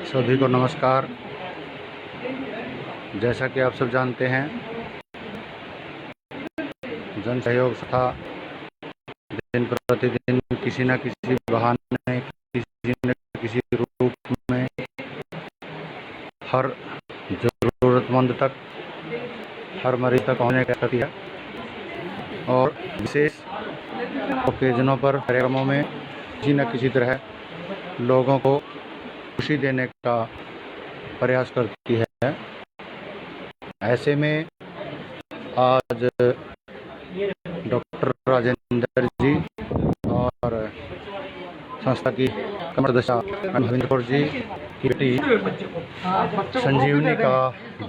सभी को नमस्कार। जैसा कि आप सब जानते हैं, जन सहयोग संस्था दिन प्रतिदिन किसी न किसी बहाने, किसी न किसी रूप में हर ज़रूरतमंद तक, हर मरीज तक पहुँचने की करती है और विशेष ओकेजनों पर, कार्यक्रमों में किसी न किसी तरह लोगों को खुशी देने का प्रयास करती है। ऐसे में आज डॉक्टर राजेंद्र जी और संस्था की सदस्य हरविंदर कौर जी की बेटी संजीवनी का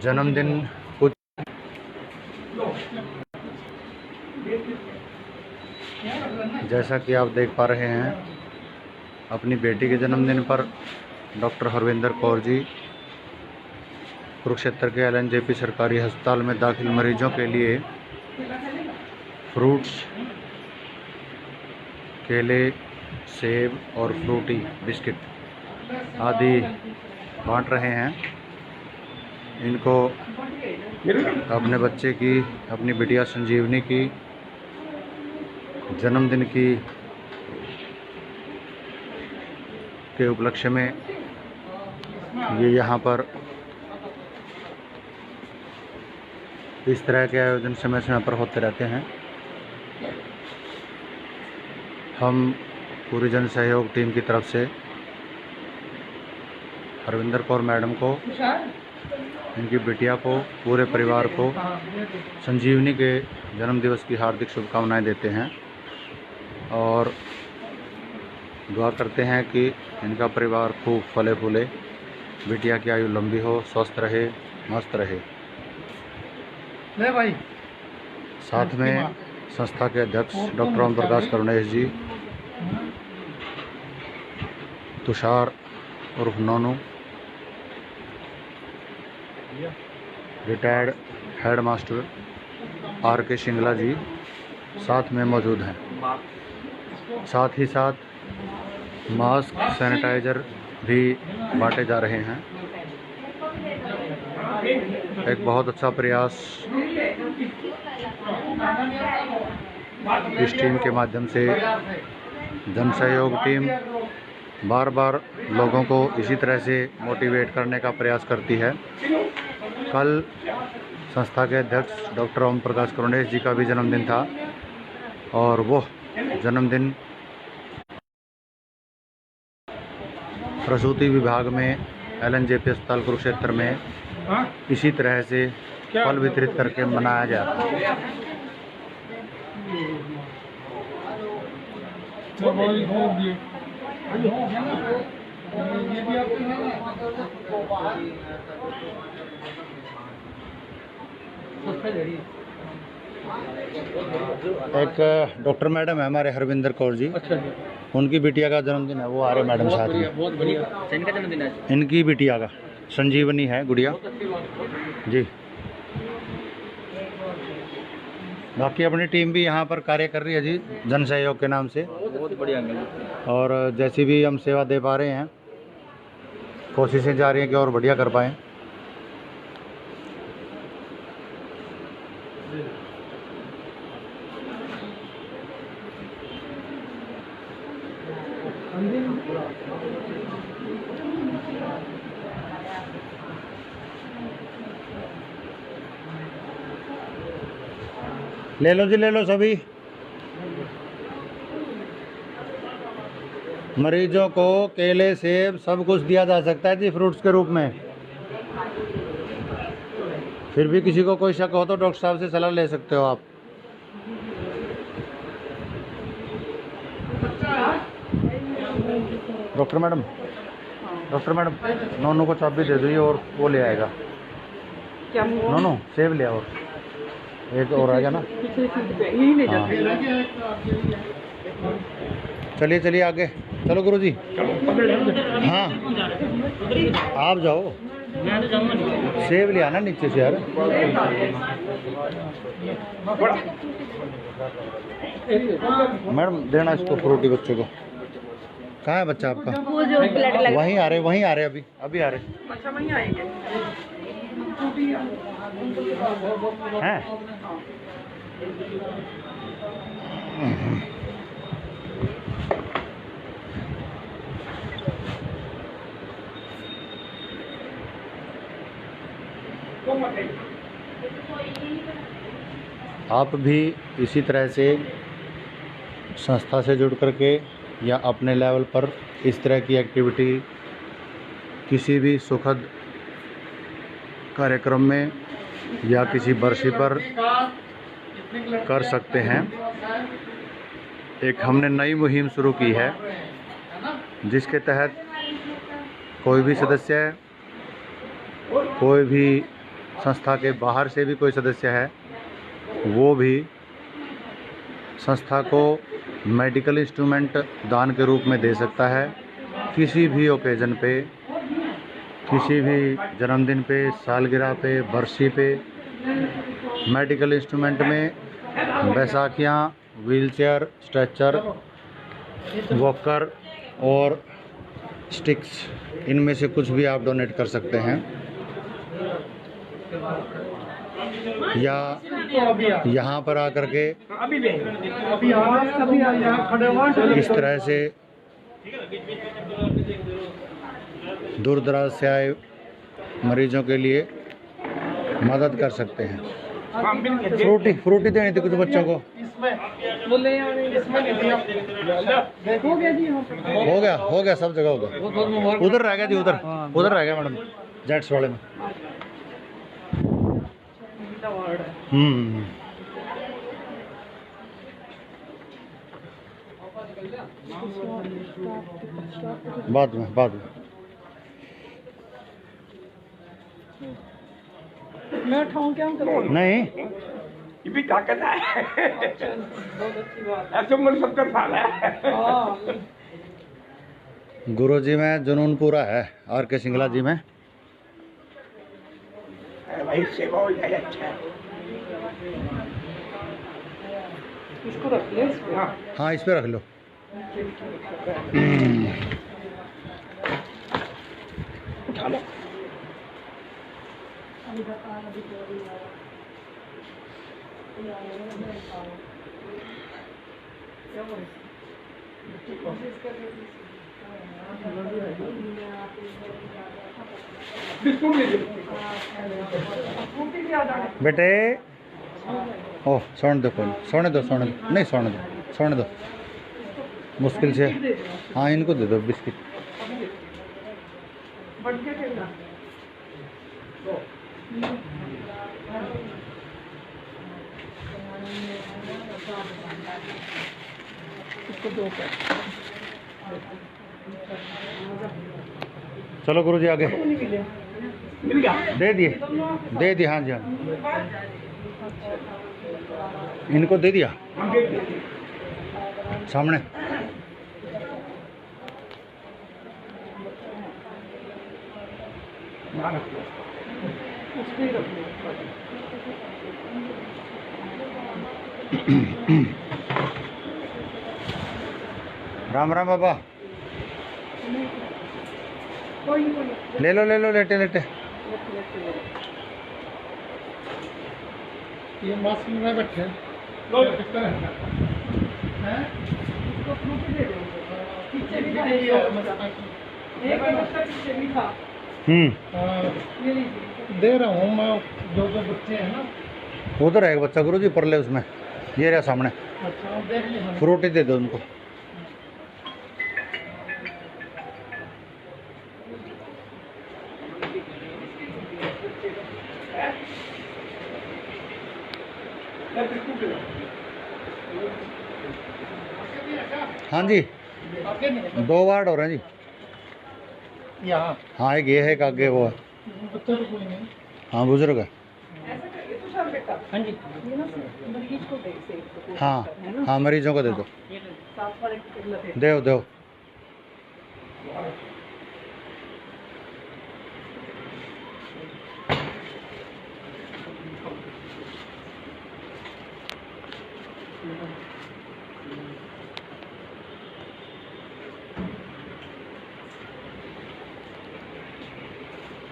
जन्मदिन कुछ जैसा कि आप देख पा रहे हैं, अपनी बेटी के जन्मदिन पर डॉक्टर हरविंदर कौर जी कुरुक्षेत्र के LNJP सरकारी अस्पताल में दाखिल मरीजों के लिए फ्रूट्स, केले, सेब और फ्रूटी बिस्किट आदि बांट रहे हैं। इनको अपने बच्चे की, अपनी बिटिया संजीवनी की जन्मदिन के उपलक्ष्य में ये यहाँ पर इस तरह के आयोजन समय समय पर होते रहते हैं। हम पूरी जन सहयोग टीम की तरफ से हरविंदर कौर मैडम को, इनकी बिटिया को, पूरे परिवार को संजीवनी के जन्मदिवस की हार्दिक शुभकामनाएं देते हैं और दुआ करते हैं कि इनका परिवार खूब फले फूले, बिटिया की आयु लंबी हो, स्वस्थ रहे, मस्त रहे। भाई साथ में संस्था के अध्यक्ष डॉक्टर ओम प्रकाश करुणेश जी, तुषार उर्फ नोनू, retired head master RK Shingla जी साथ में मौजूद हैं। साथ ही साथ मास्क, सैनिटाइज़र भी बांटे जा रहे हैं। एक बहुत अच्छा प्रयास इस टीम के माध्यम से जन सहयोग टीम बार बार लोगों को इसी तरह से मोटिवेट करने का प्रयास करती है। कल संस्था के अध्यक्ष डॉक्टर ओम प्रकाश करुणेश जी का भी जन्मदिन था और वो जन्मदिन प्रसूति विभाग में LNJP अस्पताल कुरुक्षेत्र में इसी तरह से फल वितरित करके मनाया गया। एक डॉक्टर मैडम है हमारे हरविंदर कौर जी, अच्छा जी, उनकी बिटिया का जन्मदिन है, वो आ रहे मैडम साथ में। बहुत बढ़िया। इनका जन्मदिन है, इनकी बिटिया का संजीवनी है गुड़िया जी। बाकी अपनी टीम भी यहाँ पर कार्य कर रही है जी, जन सहयोग के नाम से। बहुत बढ़िया। और जैसी भी हम सेवा दे पा रहे हैं, कोशिशें जा रही हैं कि और बढ़िया कर पाएँ। ले लो जी, ले लो सभी। मरीजों को केले, सेब सब कुछ दिया जा सकता है जी फ्रूट्स के रूप में। फिर भी किसी को कोई शक हो तो डॉक्टर साहब से सलाह ले सकते हो आप। डॉक्टर मैडम नोनू को चाबी दे दो और वो ले आएगा। क्या नोनू सेब ले आओ, एक और आएगा ना। चलिए चलिए आगे चलो गुरुजी। हाँ आप जाओ, सेब ले आना नीचे से यार। मैडम देना इसको फ्रूटी बच्चे को। कहाँ है बच्चा आपका? वो जो ब्लड लग वहीं आ रहे अभी अभी आ रहे अच्छा वहीं आएंगे हैं। आप भी इसी तरह से संस्था से जुड़ करके या अपने लेवल पर इस तरह की एक्टिविटी किसी भी सुखद कार्यक्रम में या किसी बरसी पर कर सकते हैं। एक हमने नई मुहिम शुरू की है जिसके तहत कोई भी सदस्य है, कोई भी संस्था के बाहर से भी कोई सदस्य है, वो भी संस्था को मेडिकल इंस्ट्रूमेंट दान के रूप में दे सकता है। किसी भी ओकेजन पे, किसी भी जन्मदिन पे, सालगिरह पे, बरसी पे मेडिकल इंस्ट्रूमेंट में बैसाखियाँ, व्हीलचेयर, स्ट्रेचर, वॉकर और स्टिक्स, इनमें से कुछ भी आप डोनेट कर सकते हैं। या यहाँ पर आकर के इस तरह से दूर दराज से आए मरीजों के लिए मदद कर सकते हैं। फ्रूटी देनी थी कुछ बच्चों को। हो गया सब जगह हो गया। उधर रह गया जी, उधर रह गया मैडम, जेट्स वाले में। बाद में मैं उठाऊं क्या नहीं, ये भी ताकत है। ऐसे मन सबका साल है। गुरु जी में जुनून पूरा है, आर के सिंगला जी में। भाई सेवा हो जाए, अच्छा है। इसको रख ले। हाँ इस पे रख लो। उठा लो। बेटे ओ सोने दो, सोने दो मुश्किल से। हाँ इनको दे दो बिस्किट। चलो गुरु जी आगे। मिल गया? दे दिए हाँ जी हाँ। इनको दे दिया सामने। राम राम बाबा। ले लो लेटे। ये मास्क में बैठे हैं। दे रहा हूँ मैं, जो बच्चे हैं ना। उधर है बच्चा गुरु जी परले उसमें, ये रहा सामने। अच्छा देख लीजिए। फ्रूटी दे दो उनको। हाँ जी 2 वार्ड हो रहे हैं जी। यहाँ हाँ एक ये है, एक आगे वो है। बच्चा तो कोई नहीं। हाँ बुजुर्ग है। हाँ जी हाँ मरीजों को दे दो। दो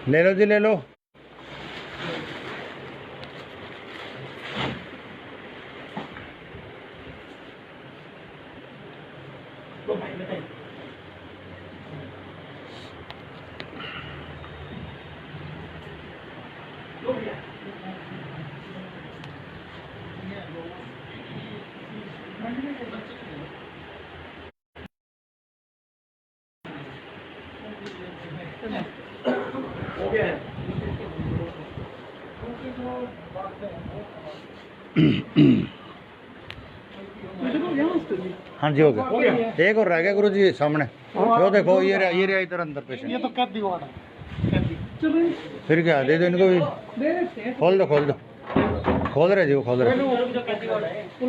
ले लो जी, ले लो। लो भाई बताइए। लो भैया। हो गया है। हाँ जी, हो हो गया। गया। एक और रह गया गुरु जी सामने। जो देखो ये रहा इधर अंदर ये पेशेंट। तो कैदी वार्ड है, कैदी। चलो फिर क्या दे दो इनको भी। दे देते हैं। खोल दो, खोल दो। खोल रहे जी, वो खोल रहे।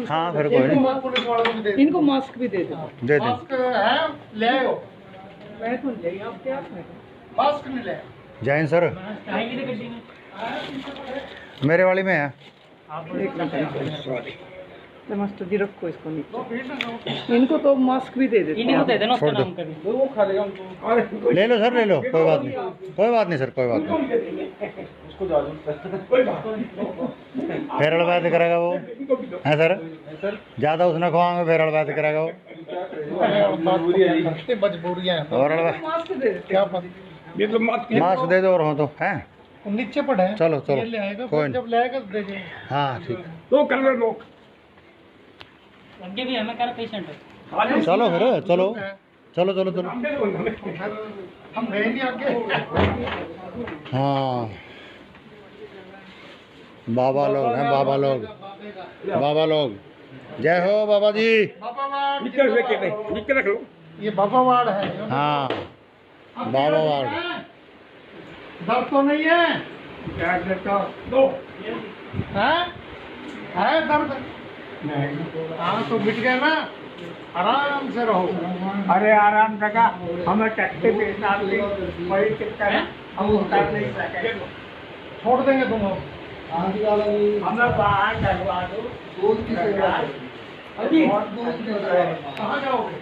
हाँ फिर कोई नहीं, पुलिस वालों को भी दे दो। इनको मास्क भी दे दो। दे दे। मास्क है, ले आओ। मैं तो ले आप क्या है मास्क नहीं ले। जय हिंद सर। मेरे वाली में है। एक मिनट मास्टर जी रखो इसको नीचे। इनको तो मास्क भी दे देते हैं। इनको दे देना, उसका छोड़ दो। नाम करी। वो खा लेगा उनको। और ले लो सर, ले लो, कोई बात नहीं, कोई बात नहीं सर, कोई बात नहीं। उसको जा दो। कोई बात नहीं। फेरड़ वैद करेगा वो, इनको भी दो। है सर। ज़्यादा उसने खुआएंगे फेरड़ वैद करेगा वो। मजबूरियाँ हैं। और मास्क दे देते क्या पता, ये तो मत मास्क दे दो और हो तो हैं। वो नीचे पड़े हैं। चलो, चलो, ये ले आएगा, कोई फिर जब लाएगा तो दे जाएगा। हाँ ठीक है। दो कर लो लोग। आगे भी हमें कह रहा पेशेंट है। चलो फिर, चलो चलो चलो चलो। हम गए नहीं आगे। हाँ बाबा लोग हैं, बाबा लोग, बाबा लोग। जय हो बाबा जी। बाबा वार्ड, निकल लेके नहीं, निकल रख लो। ये बाबा वार्ड है। हाँ बाबा वार्ड। दर्द तो नहीं है? क्या करता दो। है दर्द? हाँ तो मिट गया ना, आराम से रहो। अरे आराम लगा, हमें टट्टे पे डाल दी, बड़ी चिंता है, हम उतार नहीं सके। छोड़ देंगे तुम अब। हमें बाहर करवा दो। कहाँ जाओगे?